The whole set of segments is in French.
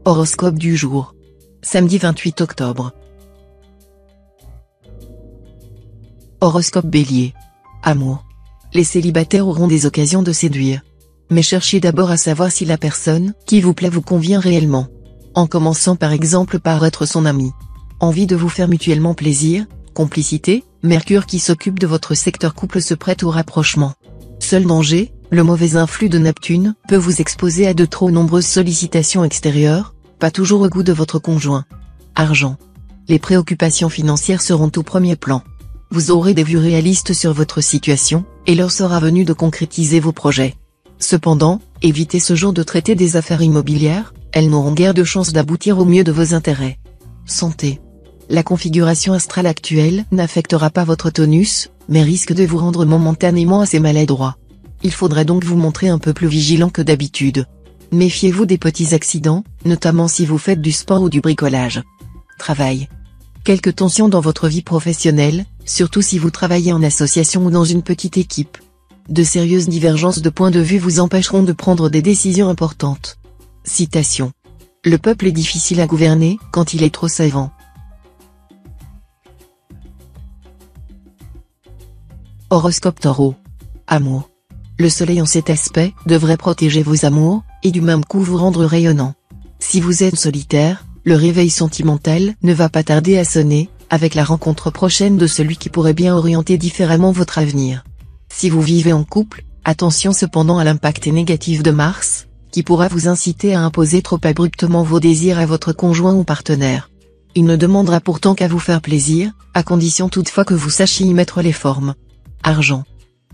Horoscope du jour. Samedi 28 octobre. Horoscope Bélier. Amour. Les célibataires auront des occasions de séduire. Mais cherchez d'abord à savoir si la personne qui vous plaît vous convient réellement. En commençant par exemple par être son ami. Envie de vous faire mutuellement plaisir, complicité, Mercure qui s'occupe de votre secteur couple se prête au rapprochement. Seul danger, le mauvais influx de Neptune peut vous exposer à de trop nombreuses sollicitations extérieures, pas toujours au goût de votre conjoint. Argent. Les préoccupations financières seront au premier plan. Vous aurez des vues réalistes sur votre situation, et l'heure sera venue de concrétiser vos projets. Cependant, évitez ce jour de traiter des affaires immobilières, elles n'auront guère de chance d'aboutir au mieux de vos intérêts. Santé. La configuration astrale actuelle n'affectera pas votre tonus, mais risque de vous rendre momentanément assez maladroit. Il faudrait donc vous montrer un peu plus vigilant que d'habitude. Méfiez-vous des petits accidents, notamment si vous faites du sport ou du bricolage. Travail. Quelques tensions dans votre vie professionnelle, surtout si vous travaillez en association ou dans une petite équipe. De sérieuses divergences de points de vue vous empêcheront de prendre des décisions importantes. Citation. Le peuple est difficile à gouverner quand il est trop savant. Horoscope Taureau. Amour. Le soleil en cet aspect devrait protéger vos amours, et du même coup vous rendre rayonnant. Si vous êtes solitaire, le réveil sentimental ne va pas tarder à sonner, avec la rencontre prochaine de celui qui pourrait bien orienter différemment votre avenir. Si vous vivez en couple, attention cependant à l'impact négatif de Mars, qui pourra vous inciter à imposer trop abruptement vos désirs à votre conjoint ou partenaire. Il ne demandera pourtant qu'à vous faire plaisir, à condition toutefois que vous sachiez y mettre les formes. Argent.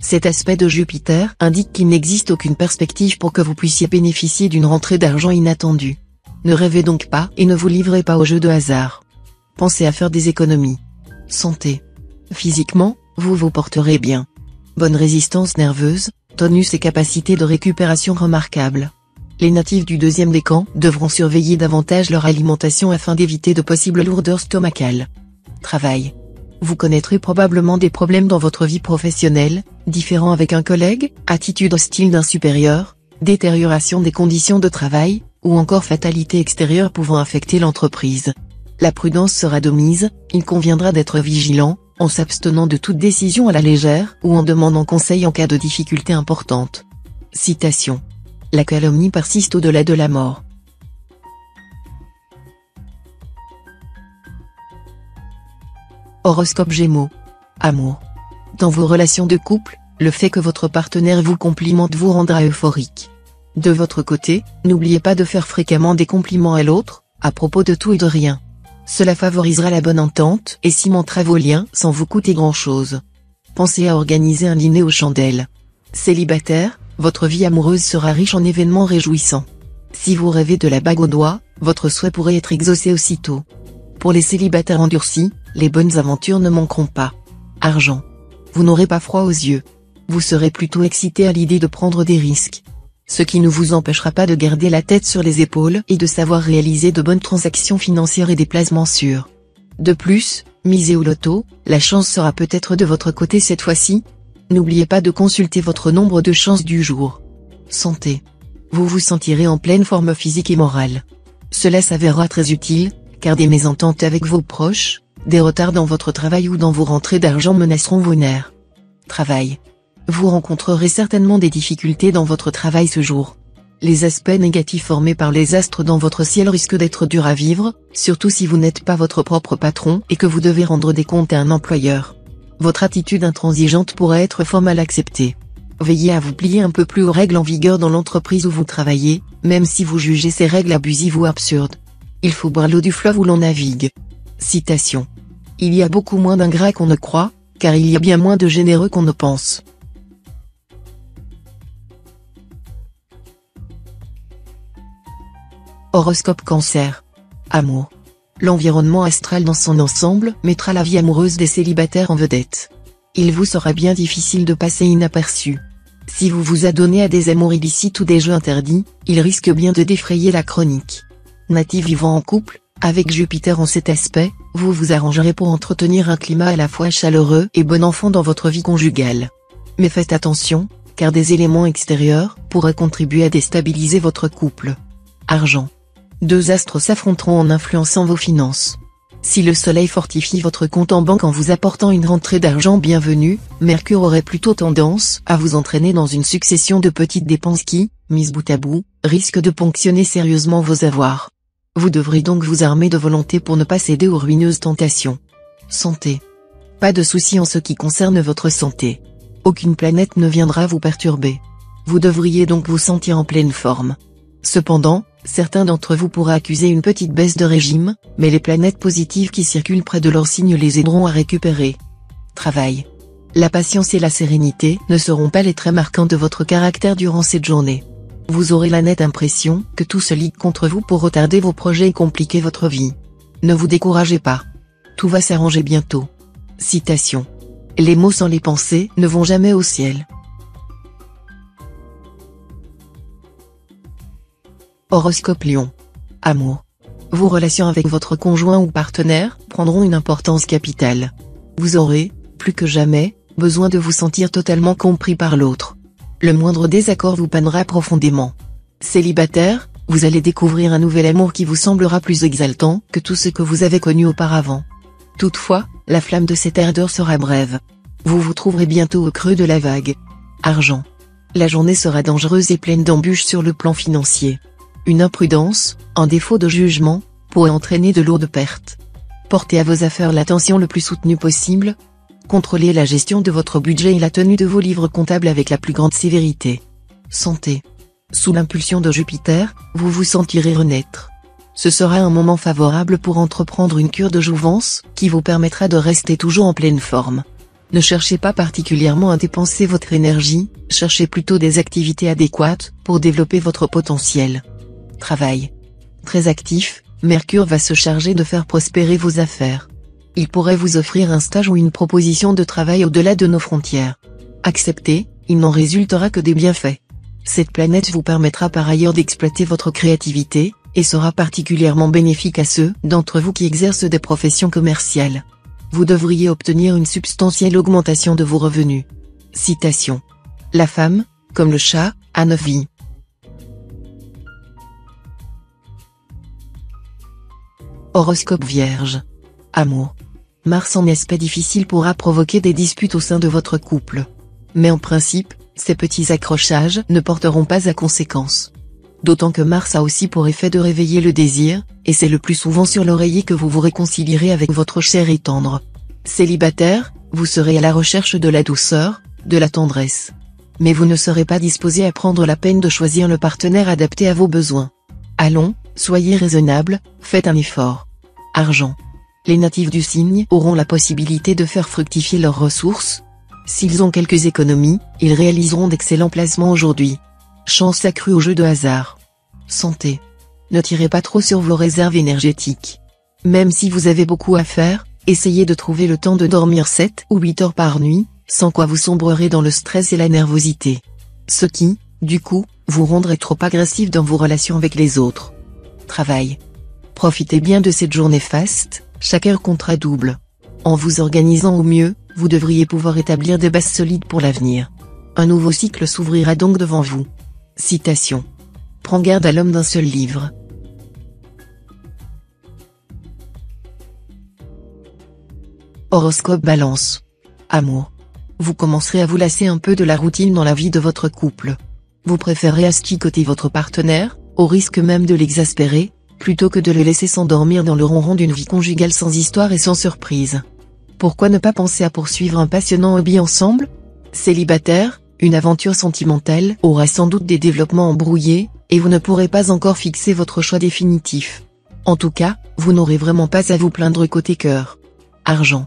Cet aspect de Jupiter indique qu'il n'existe aucune perspective pour que vous puissiez bénéficier d'une rentrée d'argent inattendue. Ne rêvez donc pas et ne vous livrez pas au jeu de hasard. Pensez à faire des économies. Santé. Physiquement, vous vous porterez bien. Bonne résistance nerveuse, tonus et capacité de récupération remarquables. Les natifs du deuxième décan devront surveiller davantage leur alimentation afin d'éviter de possibles lourdeurs stomacales. Travail. Vous connaîtrez probablement des problèmes dans votre vie professionnelle, différends avec un collègue, attitude hostile d'un supérieur, détérioration des conditions de travail, ou encore fatalité extérieure pouvant affecter l'entreprise. La prudence sera de mise, il conviendra d'être vigilant, en s'abstenant de toute décision à la légère ou en demandant conseil en cas de difficultés importantes. Citation. La calomnie persiste au-delà de la mort. Horoscope Gémeaux. Amour. Dans vos relations de couple, le fait que votre partenaire vous complimente vous rendra euphorique. De votre côté, n'oubliez pas de faire fréquemment des compliments à l'autre, à propos de tout et de rien. Cela favorisera la bonne entente et cimentera vos liens sans vous coûter grand-chose. Pensez à organiser un dîner aux chandelles. Célibataire, votre vie amoureuse sera riche en événements réjouissants. Si vous rêvez de la bague au doigt, votre souhait pourrait être exaucé aussitôt. Pour les célibataires endurcis, les bonnes aventures ne manqueront pas. Argent. Vous n'aurez pas froid aux yeux. Vous serez plutôt excité à l'idée de prendre des risques. Ce qui ne vous empêchera pas de garder la tête sur les épaules et de savoir réaliser de bonnes transactions financières et des placements sûrs. De plus, misez au loto, la chance sera peut-être de votre côté cette fois-ci. N'oubliez pas de consulter votre nombre de chances du jour. Santé. Vous vous sentirez en pleine forme physique et morale. Cela s'avérera très utile, car des mésententes avec vos proches, des retards dans votre travail ou dans vos rentrées d'argent menaceront vos nerfs. Travail. Vous rencontrerez certainement des difficultés dans votre travail ce jour. Les aspects négatifs formés par les astres dans votre ciel risquent d'être durs à vivre, surtout si vous n'êtes pas votre propre patron et que vous devez rendre des comptes à un employeur. Votre attitude intransigeante pourrait être fort mal acceptée. Veillez à vous plier un peu plus aux règles en vigueur dans l'entreprise où vous travaillez, même si vous jugez ces règles abusives ou absurdes. Il faut boire l'eau du fleuve où l'on navigue. Citation. Il y a beaucoup moins d'ingrats qu'on ne croit, car il y a bien moins de généreux qu'on ne pense. Horoscope Cancer. Amour. L'environnement astral dans son ensemble mettra la vie amoureuse des célibataires en vedette. Il vous sera bien difficile de passer inaperçu. Si vous vous adonnez à des amours illicites ou des jeux interdits, il risque bien de défrayer la chronique. Natif vivant en couple, avec Jupiter en cet aspect, vous vous arrangerez pour entretenir un climat à la fois chaleureux et bon enfant dans votre vie conjugale. Mais faites attention, car des éléments extérieurs pourraient contribuer à déstabiliser votre couple. Argent. Deux astres s'affronteront en influençant vos finances. Si le soleil fortifie votre compte en banque en vous apportant une rentrée d'argent bienvenue, Mercure aurait plutôt tendance à vous entraîner dans une succession de petites dépenses qui, mises bout à bout, risquent de ponctionner sérieusement vos avoirs. Vous devrez donc vous armer de volonté pour ne pas céder aux ruineuses tentations. Santé. Pas de soucis en ce qui concerne votre santé. Aucune planète ne viendra vous perturber. Vous devriez donc vous sentir en pleine forme. Cependant, certains d'entre vous pourraient accuser une petite baisse de régime, mais les planètes positives qui circulent près de leur signe les aideront à récupérer. Travail. La patience et la sérénité ne seront pas les traits marquants de votre caractère durant cette journée. Vous aurez la nette impression que tout se ligue contre vous pour retarder vos projets et compliquer votre vie. Ne vous découragez pas. Tout va s'arranger bientôt. Citation. Les mots sans les pensées ne vont jamais au ciel. Horoscope Lion. Amour. Vos relations avec votre conjoint ou partenaire prendront une importance capitale. Vous aurez, plus que jamais, besoin de vous sentir totalement compris par l'autre. Le moindre désaccord vous peinera profondément. Célibataire, vous allez découvrir un nouvel amour qui vous semblera plus exaltant que tout ce que vous avez connu auparavant. Toutefois, la flamme de cette ardeur sera brève. Vous vous trouverez bientôt au creux de la vague. Argent. La journée sera dangereuse et pleine d'embûches sur le plan financier. Une imprudence, en défaut de jugement, pourrait entraîner de lourdes pertes. Portez à vos affaires l'attention le plus soutenue possible. Contrôlez la gestion de votre budget et la tenue de vos livres comptables avec la plus grande sévérité. Santé. Sous l'impulsion de Jupiter, vous vous sentirez renaître. Ce sera un moment favorable pour entreprendre une cure de jouvence, qui vous permettra de rester toujours en pleine forme. Ne cherchez pas particulièrement à dépenser votre énergie, cherchez plutôt des activités adéquates, pour développer votre potentiel. Travail. Très actif, Mercure va se charger de faire prospérer vos affaires. Il pourrait vous offrir un stage ou une proposition de travail au-delà de nos frontières. Acceptez, il n'en résultera que des bienfaits. Cette planète vous permettra par ailleurs d'exploiter votre créativité, et sera particulièrement bénéfique à ceux d'entre vous qui exercent des professions commerciales. Vous devriez obtenir une substantielle augmentation de vos revenus. Citation. La femme, comme le chat, a 9 vies. Horoscope Vierge. Amour. Mars en aspect difficile pourra provoquer des disputes au sein de votre couple. Mais en principe, ces petits accrochages ne porteront pas à conséquence. D'autant que Mars a aussi pour effet de réveiller le désir, et c'est le plus souvent sur l'oreiller que vous vous réconcilierez avec votre cher et tendre. Célibataire, vous serez à la recherche de la douceur, de la tendresse. Mais vous ne serez pas disposé à prendre la peine de choisir le partenaire adapté à vos besoins. Allons, soyez raisonnable, faites un effort. Argent. Les natifs du signe auront la possibilité de faire fructifier leurs ressources. S'ils ont quelques économies, ils réaliseront d'excellents placements aujourd'hui. Chance accrue au jeu de hasard. Santé. Ne tirez pas trop sur vos réserves énergétiques. Même si vous avez beaucoup à faire, essayez de trouver le temps de dormir 7 ou 8 heures par nuit, sans quoi vous sombrerez dans le stress et la nervosité. Ce qui, du coup, vous rendrait trop agressif dans vos relations avec les autres. Travail. Profitez bien de cette journée faste, chaque heure comptera double. En vous organisant au mieux, vous devriez pouvoir établir des bases solides pour l'avenir. Un nouveau cycle s'ouvrira donc devant vous. Citation. Prends garde à l'homme d'un seul livre. Horoscope Balance. Amour. Vous commencerez à vous lasser un peu de la routine dans la vie de votre couple. Vous préférez asticoter votre partenaire, au risque même de l'exaspérer, plutôt que de le laisser s'endormir dans le ronron d'une vie conjugale sans histoire et sans surprise. Pourquoi ne pas penser à poursuivre un passionnant hobby ensemble? Célibataire, une aventure sentimentale aura sans doute des développements embrouillés, et vous ne pourrez pas encore fixer votre choix définitif. En tout cas, vous n'aurez vraiment pas à vous plaindre côté cœur. Argent.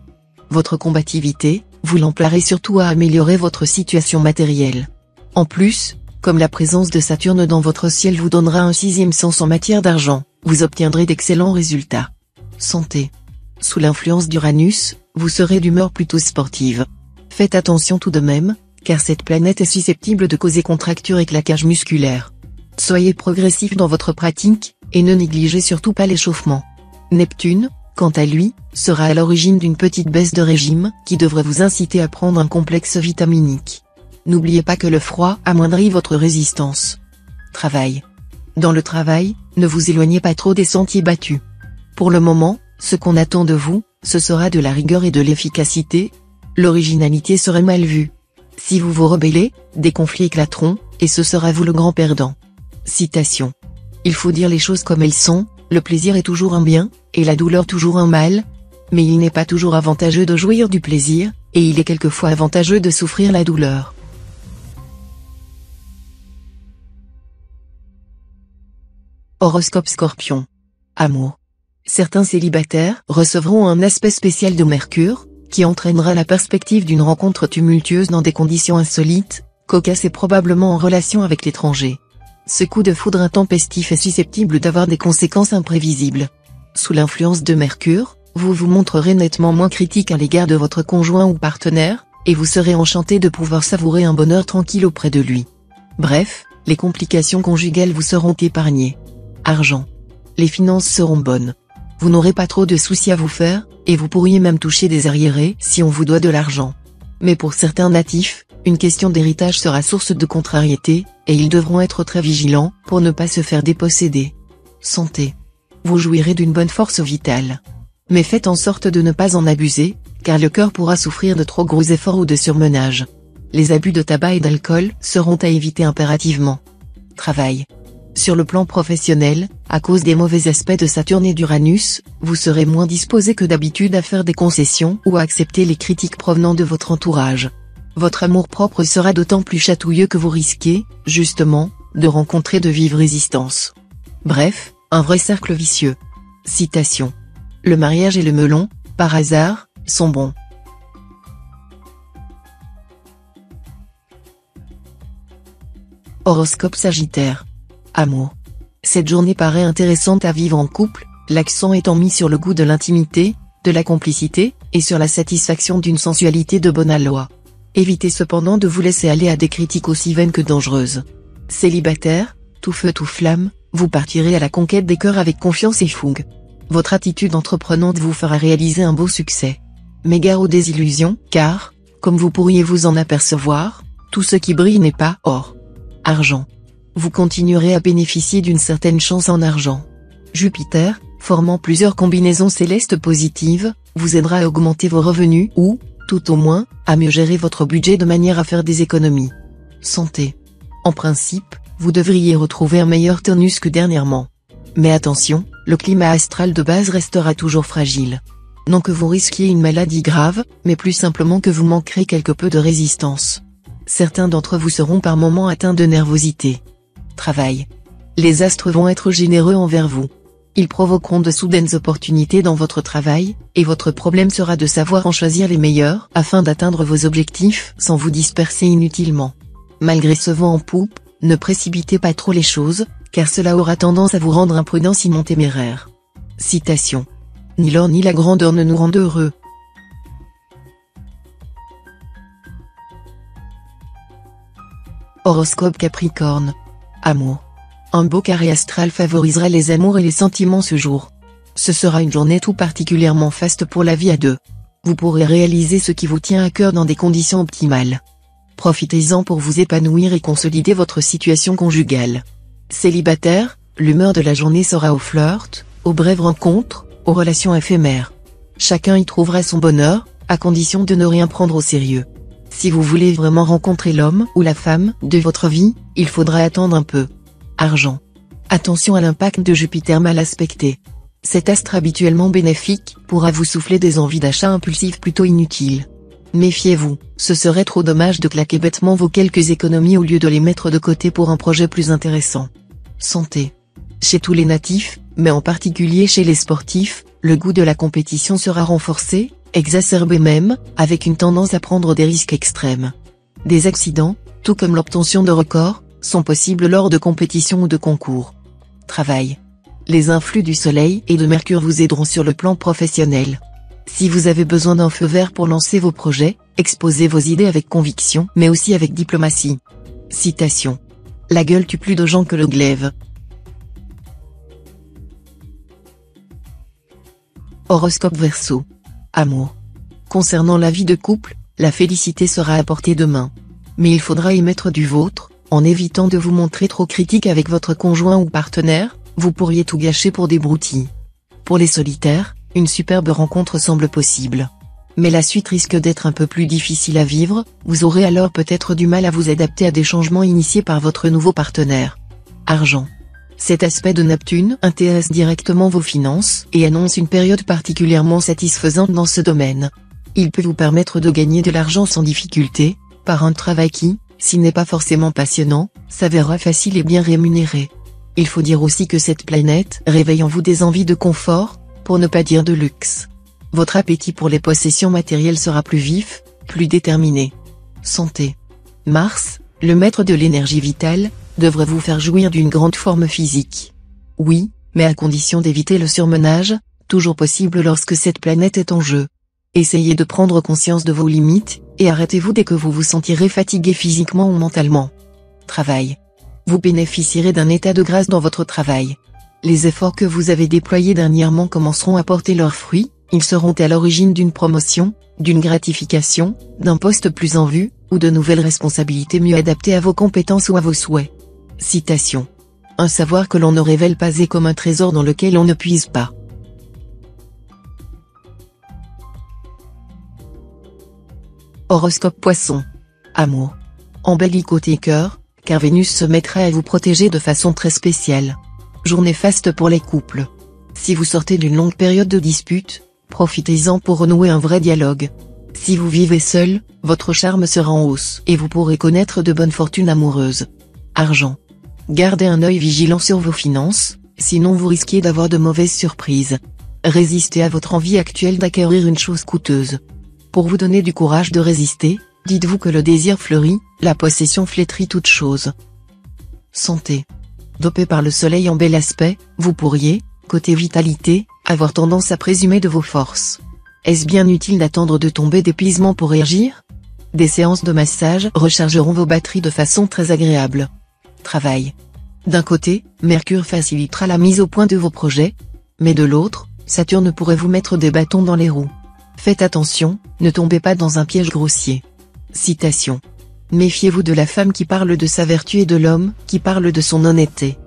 Votre combativité, vous l'emploierez surtout à améliorer votre situation matérielle. En plus, comme la présence de Saturne dans votre ciel vous donnera un 6e sens en matière d'argent, vous obtiendrez d'excellents résultats. Santé. Sous l'influence d'Uranus, vous serez d'humeur plutôt sportive. Faites attention tout de même, car cette planète est susceptible de causer contractures et claquages musculaires. Soyez progressif dans votre pratique, et ne négligez surtout pas l'échauffement. Neptune, quant à lui, sera à l'origine d'une petite baisse de régime, qui devrait vous inciter à prendre un complexe vitaminique. N'oubliez pas que le froid amoindrit votre résistance. Travail. Dans le travail, Ne vous éloignez pas trop des sentiers battus. Pour le moment, ce qu'on attend de vous, ce sera de la rigueur et de l'efficacité. L'originalité serait mal vue. Si vous vous rebellez, des conflits éclateront, et ce sera vous le grand perdant. Citation. Il faut dire les choses comme elles sont, le plaisir est toujours un bien, et la douleur toujours un mal. Mais il n'est pas toujours avantageux de jouir du plaisir, et il est quelquefois avantageux de souffrir la douleur. Horoscope Scorpion. Amour. Certains célibataires recevront un aspect spécial de Mercure, qui entraînera la perspective d'une rencontre tumultueuse dans des conditions insolites, cocasses et probablement en relation avec l'étranger. Ce coup de foudre intempestif est susceptible d'avoir des conséquences imprévisibles. Sous l'influence de Mercure, vous vous montrerez nettement moins critique à l'égard de votre conjoint ou partenaire, et vous serez enchanté de pouvoir savourer un bonheur tranquille auprès de lui. Bref, les complications conjugales vous seront épargnées. Argent. Les finances seront bonnes. Vous n'aurez pas trop de soucis à vous faire, et vous pourriez même toucher des arriérés si on vous doit de l'argent. Mais pour certains natifs, une question d'héritage sera source de contrariété, et ils devront être très vigilants pour ne pas se faire déposséder. Santé. Vous jouirez d'une bonne force vitale. Mais faites en sorte de ne pas en abuser, car le cœur pourra souffrir de trop gros efforts ou de surmenage. Les abus de tabac et d'alcool seront à éviter impérativement. Travail. Sur le plan professionnel, à cause des mauvais aspects de Saturne et d'Uranus, vous serez moins disposé que d'habitude à faire des concessions ou à accepter les critiques provenant de votre entourage. Votre amour-propre sera d'autant plus chatouilleux que vous risquez, justement, de rencontrer de vives résistances. Bref, un vrai cercle vicieux. Citation. Le mariage et le melon, par hasard, sont bons. Horoscope Sagittaire. Amour. Cette journée paraît intéressante à vivre en couple, l'accent étant mis sur le goût de l'intimité, de la complicité, et sur la satisfaction d'une sensualité de bon aloi. Évitez cependant de vous laisser aller à des critiques aussi vaines que dangereuses. Célibataire, tout feu tout flamme, vous partirez à la conquête des cœurs avec confiance et fougue. Votre attitude entreprenante vous fera réaliser un beau succès. Mais gare aux désillusions, car, comme vous pourriez vous en apercevoir, tout ce qui brille n'est pas or. Argent. Vous continuerez à bénéficier d'une certaine chance en argent. Jupiter, formant plusieurs combinaisons célestes positives, vous aidera à augmenter vos revenus ou, tout au moins, à mieux gérer votre budget de manière à faire des économies. Santé. En principe, vous devriez retrouver un meilleur tonus que dernièrement. Mais attention, le climat astral de base restera toujours fragile. Non que vous risquiez une maladie grave, mais plus simplement que vous manquerez quelque peu de résistance. Certains d'entre vous seront par moments atteints de nervosité. Travail. Les astres vont être généreux envers vous. Ils provoqueront de soudaines opportunités dans votre travail, et votre problème sera de savoir en choisir les meilleurs afin d'atteindre vos objectifs sans vous disperser inutilement. Malgré ce vent en poupe, ne précipitez pas trop les choses, car cela aura tendance à vous rendre imprudent sinon téméraire. Citation. Ni l'or ni la grandeur ne nous rendent heureux. Horoscope Capricorne. Amour. Un beau carré astral favorisera les amours et les sentiments ce jour. Ce sera une journée tout particulièrement faste pour la vie à deux. Vous pourrez réaliser ce qui vous tient à cœur dans des conditions optimales. Profitez-en pour vous épanouir et consolider votre situation conjugale. Célibataire, l'humeur de la journée sera au flirt, aux brèves rencontres, aux relations éphémères. Chacun y trouvera son bonheur, à condition de ne rien prendre au sérieux. Si vous voulez vraiment rencontrer l'homme ou la femme de votre vie, il faudra attendre un peu. Argent. Attention à l'impact de Jupiter mal aspecté. Cet astre habituellement bénéfique pourra vous souffler des envies d'achat impulsifs plutôt inutiles. Méfiez-vous, ce serait trop dommage de claquer bêtement vos quelques économies au lieu de les mettre de côté pour un projet plus intéressant. Santé. Chez tous les natifs, mais en particulier chez les sportifs, le goût de la compétition sera renforcé, exacerbé même, avec une tendance à prendre des risques extrêmes. Des accidents, tout comme l'obtention de records, sont possibles lors de compétitions ou de concours. Travail. Les influx du Soleil et de Mercure vous aideront sur le plan professionnel. Si vous avez besoin d'un feu vert pour lancer vos projets, exposez vos idées avec conviction mais aussi avec diplomatie. Citation. La gueule tue plus de gens que le glaive. Horoscope Verseau. Amour. Concernant la vie de couple, la félicité sera à portée de main. Mais il faudra y mettre du vôtre, en évitant de vous montrer trop critique avec votre conjoint ou partenaire, vous pourriez tout gâcher pour des broutilles. Pour les solitaires, une superbe rencontre semble possible. Mais la suite risque d'être un peu plus difficile à vivre, vous aurez alors peut-être du mal à vous adapter à des changements initiés par votre nouveau partenaire. Argent. Cet aspect de Neptune intéresse directement vos finances et annonce une période particulièrement satisfaisante dans ce domaine. Il peut vous permettre de gagner de l'argent sans difficulté, par un travail qui, s'il n'est pas forcément passionnant, s'avérera facile et bien rémunéré. Il faut dire aussi que cette planète réveille en vous des envies de confort, pour ne pas dire de luxe. Votre appétit pour les possessions matérielles sera plus vif, plus déterminé. Santé. Mars, le maître de l'énergie vitale, devrait vous faire jouir d'une grande forme physique. Oui, mais à condition d'éviter le surmenage, toujours possible lorsque cette planète est en jeu. Essayez de prendre conscience de vos limites, et arrêtez-vous dès que vous vous sentirez fatigué physiquement ou mentalement. Travail. Vous bénéficierez d'un état de grâce dans votre travail. Les efforts que vous avez déployés dernièrement commenceront à porter leurs fruits, ils seront à l'origine d'une promotion, d'une gratification, d'un poste plus en vue, ou de nouvelles responsabilités mieux adaptées à vos compétences ou à vos souhaits. Citation. Un savoir que l'on ne révèle pas est comme un trésor dans lequel on ne puise pas. Horoscope Poisson. Amour. Embellis côté cœur, car Vénus se mettra à vous protéger de façon très spéciale. Journée faste pour les couples. Si vous sortez d'une longue période de dispute, profitez-en pour renouer un vrai dialogue. Si vous vivez seul, votre charme sera en hausse et vous pourrez connaître de bonnes fortunes amoureuses. Argent. Gardez un œil vigilant sur vos finances, sinon vous risquez d'avoir de mauvaises surprises. Résistez à votre envie actuelle d'acquérir une chose coûteuse. Pour vous donner du courage de résister, dites-vous que le désir fleurit, la possession flétrit toute chose. Santé. Dopé par le soleil en bel aspect, vous pourriez, côté vitalité, avoir tendance à présumer de vos forces. Est-ce bien utile d'attendre de tomber d'épuisement pour réagir? Des séances de massage rechargeront vos batteries de façon très agréable. Travail. D'un côté, Mercure facilitera la mise au point de vos projets, mais de l'autre, Saturne pourrait vous mettre des bâtons dans les roues. Faites attention, ne tombez pas dans un piège grossier. Citation. Méfiez-vous de la femme qui parle de sa vertu et de l'homme qui parle de son honnêteté.